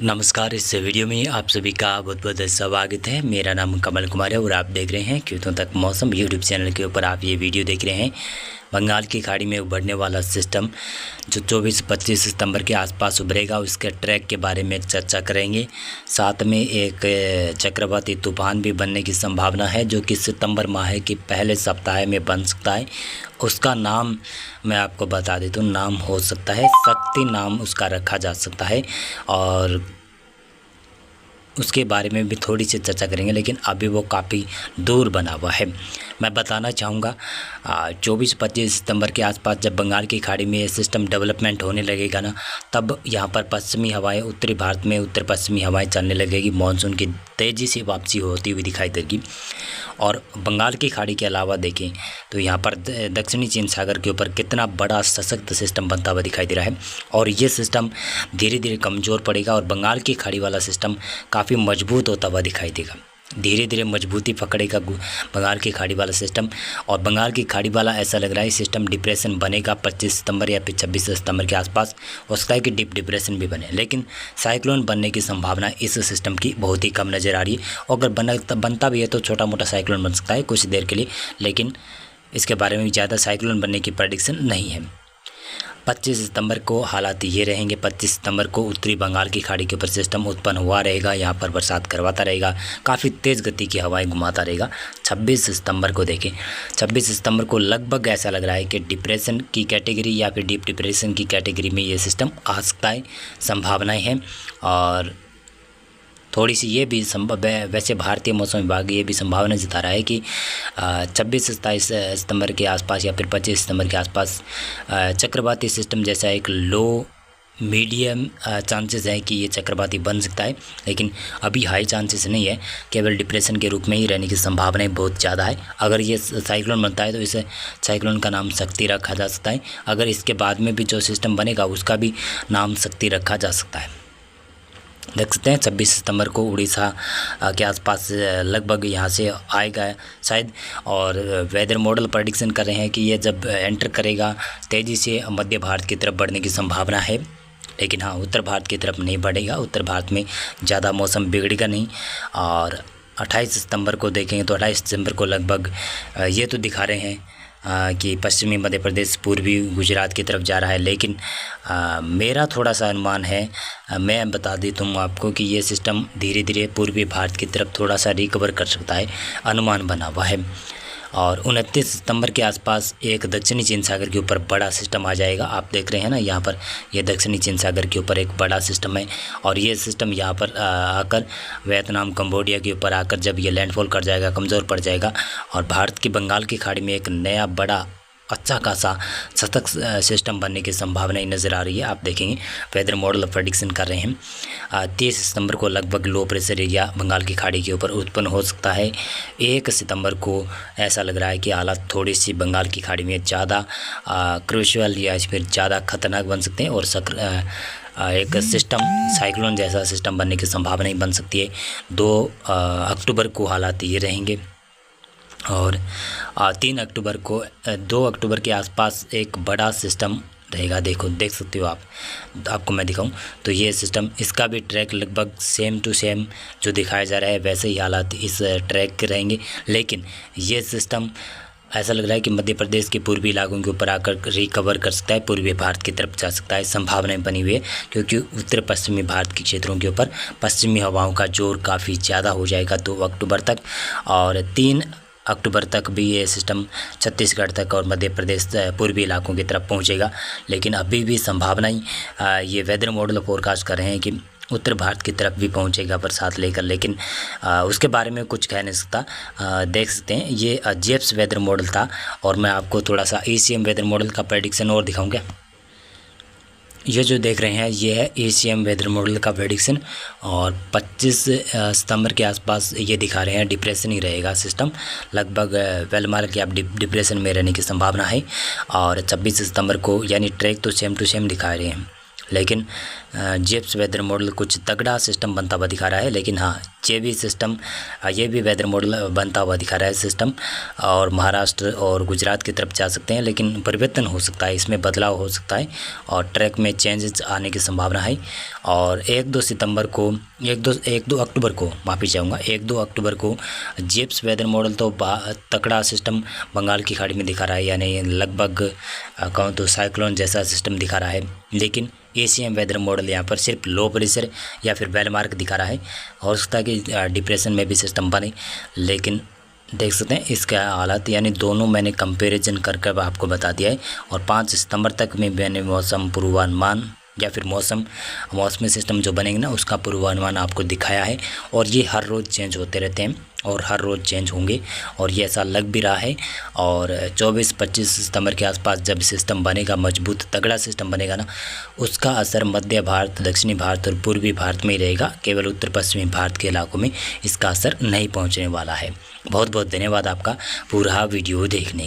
नमस्कार। इस वीडियो में आप सभी का बहुत बहुत स्वागत है। मेरा नाम कमल कुमार है और आप देख रहे हैं क्यों तक मौसम यूट्यूब चैनल के ऊपर आप ये वीडियो देख रहे हैं। बंगाल की खाड़ी में उभरने वाला सिस्टम जो 24-25 सितंबर के आसपास उभरेगा उसके ट्रैक के बारे में चर्चा करेंगे। साथ में एक चक्रवाती तूफान भी बनने की संभावना है जो कि सितंबर माह के पहले सप्ताह में बन सकता है। उसका नाम मैं आपको बता देता हूँ, नाम हो सकता है शक्ति, नाम उसका रखा जा सकता है और उसके बारे में भी थोड़ी सी चर्चा करेंगे, लेकिन अभी वो काफ़ी दूर बना हुआ है। मैं बताना चाहूँगा 24-25 सितंबर के आसपास जब बंगाल की खाड़ी में ये सिस्टम डेवलपमेंट होने लगेगा ना, तब यहाँ पर पश्चिमी हवाएं, उत्तरी भारत में उत्तर पश्चिमी हवाएं चलने लगेगी। मानसून की तेज़ी से वापसी होती हुई दिखाई देगी। और बंगाल की खाड़ी के अलावा देखें तो यहाँ पर दक्षिणी चीन सागर के ऊपर कितना बड़ा सशक्त सिस्टम बनता हुआ दिखाई दे रहा है और ये सिस्टम धीरे धीरे कमज़ोर पड़ेगा और बंगाल की खाड़ी वाला सिस्टम काफ़ी मजबूत होता हुआ दिखाई देगा। धीरे धीरे मजबूती पकड़ेगा बंगाल की खाड़ी वाला सिस्टम और बंगाल की खाड़ी वाला ऐसा लग रहा है सिस्टम डिप्रेशन बनेगा 25 सितंबर या फिर 26 सितंबर के आसपास। हो सकता है कि डीप डिप्रेशन भी बने, लेकिन साइक्लोन बनने की संभावना इस सिस्टम की बहुत ही कम नज़र आ रही है। और अगर बनता भी है तो छोटा मोटा साइक्लोन बन सकता है कुछ देर के लिए, लेकिन इसके बारे में ज़्यादा साइक्लोन बनने की प्रेडिक्शन नहीं है। 25 सितंबर को हालात ये रहेंगे। 25 सितंबर को उत्तरी बंगाल की खाड़ी के ऊपर सिस्टम उत्पन्न हुआ रहेगा, यहाँ पर बरसात करवाता रहेगा, काफ़ी तेज़ गति की हवाएं घुमाता रहेगा। 26 सितंबर को देखें, 26 सितंबर को लगभग ऐसा लग रहा है कि डिप्रेशन की कैटेगरी या फिर डीप डिप्रेशन की कैटेगरी में ये सिस्टम आ सकता है, संभावनाएँ हैं। और थोड़ी सी ये भी संभव है, वैसे भारतीय मौसम विभाग ये भी संभावना जता रहा है कि 26-27 सितंबर के आसपास या फिर 25 सितंबर के आसपास चक्रवाती सिस्टम जैसा एक लो मीडियम चांसेस है कि ये चक्रवाती बन सकता है, लेकिन अभी हाई चांसेस नहीं है। केवल डिप्रेशन के रूप में ही रहने की संभावनाएं बहुत ज़्यादा है। अगर ये साइक्लोन बनता है तो इसे साइक्लोन का नाम शक्ति रखा जा सकता है। अगर इसके बाद में भी जो सिस्टम बनेगा उसका भी नाम शक्ति रखा जा सकता है। देख सकते हैं 26 सितंबर को उड़ीसा के आसपास लगभग यहाँ से आएगा शायद। और वेदर मॉडल प्रेडिक्शन कर रहे हैं कि ये जब एंटर करेगा तेज़ी से मध्य भारत की तरफ बढ़ने की संभावना है, लेकिन हाँ उत्तर भारत की तरफ नहीं बढ़ेगा। उत्तर भारत में ज़्यादा मौसम बिगड़ेगा नहीं। और 28 सितंबर को देखेंगे तो 28 सितंबर को लगभग ये तो दिखा रहे हैं कि पश्चिमी मध्य प्रदेश पूर्वी गुजरात की तरफ जा रहा है, लेकिन मेरा थोड़ा सा अनुमान है, मैं बता देता हूँ आपको कि ये सिस्टम धीरे धीरे पूर्वी भारत की तरफ थोड़ा सा रिकवर कर सकता है, अनुमान बना हुआ है। और 29 सितंबर के आसपास एक दक्षिणी चीन सागर के ऊपर बड़ा सिस्टम आ जाएगा। आप देख रहे हैं ना यहाँ पर, ये दक्षिणी चीन सागर के ऊपर एक बड़ा सिस्टम है और ये सिस्टम यहाँ पर आकर वियतनाम कंबोडिया के ऊपर आकर जब ये लैंडफॉल कर जाएगा, कमज़ोर पड़ जाएगा और भारत की बंगाल की खाड़ी में एक नया बड़ा अच्छा खासा सतर्क सिस्टम बनने की संभावनाएं नज़र आ रही है। आप देखेंगे वेदर मॉडल प्रेडिक्शन कर रहे हैं 23 सितंबर को लगभग लो प्रेशर एरिया बंगाल की खाड़ी के ऊपर उत्पन्न हो सकता है। 1 सितंबर को ऐसा लग रहा है कि हालात थोड़ी सी बंगाल की खाड़ी में ज़्यादा क्रूशियल या फिर ज़्यादा खतरनाक बन सकते हैं और एक सिस्टम साइक्लोन जैसा सिस्टम बनने की संभावनाएं बन सकती है। 2 अक्टूबर को हालात ये रहेंगे और 2 अक्टूबर के आसपास एक बड़ा सिस्टम रहेगा। देख सकते हो आप, आपको मैं दिखाऊं तो ये सिस्टम, इसका भी ट्रैक लगभग सेम टू सेम जो दिखाया जा रहा है वैसे ही हालात इस ट्रैक के रहेंगे, लेकिन ये सिस्टम ऐसा लग रहा है कि मध्य प्रदेश के पूर्वी इलाकों के ऊपर आकर रिकवर कर सकता है, पूर्वी भारत की तरफ जा सकता है, संभावनाएं बनी हुई है। क्योंकि उत्तर पश्चिमी भारत के क्षेत्रों के ऊपर पश्चिमी हवाओं का जोर काफ़ी ज़्यादा हो जाएगा 2 अक्टूबर तक। और 3 अक्टूबर तक भी ये सिस्टम छत्तीसगढ़ तक और मध्य प्रदेश पूर्वी इलाकों की तरफ पहुंचेगा, लेकिन अभी भी संभावनाएं ये वेदर मॉडल फोरकास्ट कर रहे हैं कि उत्तर भारत की तरफ भी पहुंचेगा बरसात लेकर, लेकिन उसके बारे में कुछ कह नहीं सकता। देख सकते हैं ये जेप्स वेदर मॉडल था और मैं आपको थोड़ा सा ECM वेदर मॉडल का प्रेडिक्शन और दिखाऊँगा। ये जो देख रहे हैं ये है ECM वेदर मॉडल का प्रेडिक्शन और 25 सितंबर के आसपास ये दिखा रहे हैं डिप्रेशन ही रहेगा सिस्टम, लगभग वेल मार्क कि आप डिप्रेशन में रहने की संभावना है। और 26 सितंबर को यानी ट्रैक तो सेम टू सेम दिखा रहे हैं, लेकिन जेप्स वेदर मॉडल कुछ तगड़ा सिस्टम बनता हुआ दिखा रहा है, लेकिन हाँ ये भी सिस्टम ये भी वेदर मॉडल बनता हुआ दिखा रहा है सिस्टम, और महाराष्ट्र और गुजरात की तरफ जा सकते हैं, लेकिन परिवर्तन हो सकता है, इसमें बदलाव हो सकता है और ट्रैक में चेंजेस आने की संभावना है। और 1-2 अक्टूबर को माफ़ी चाहूँगा 1-2 अक्टूबर को जेप्स वेदर मॉडल तो तगड़ा सिस्टम बंगाल की खाड़ी में दिखा रहा है, यानी लगभग कहूँ तो साइक्लोन जैसा सिस्टम दिखा रहा है, लेकिन ACM वेदर मॉडल यहाँ पर सिर्फ लो प्रेशर या फिर बेल मार्क दिखा रहा है। हो सकता है कि डिप्रेशन में भी सिस्टम बने, लेकिन देख सकते हैं इसका हालात, यानी दोनों मैंने कंपैरिजन करके आपको बता दिया है। और 5 सितंबर तक में मैंने मौसम पूर्वानुमान या फिर मौसमी सिस्टम जो बनेंगे ना उसका पूर्वानुमान आपको दिखाया है, और ये हर रोज़ चेंज होते रहते हैं और हर रोज़ चेंज होंगे, और ये ऐसा लग भी रहा है। और 24-25 सितंबर के आसपास जब सिस्टम बनेगा, मजबूत तगड़ा सिस्टम बनेगा ना, उसका असर मध्य भारत, दक्षिणी भारत और पूर्वी भारत में ही रहेगा, केवल उत्तर पश्चिमी भारत के इलाकों में इसका असर नहीं पहुंचने वाला है। बहुत बहुत धन्यवाद आपका पूरा वीडियो देखने।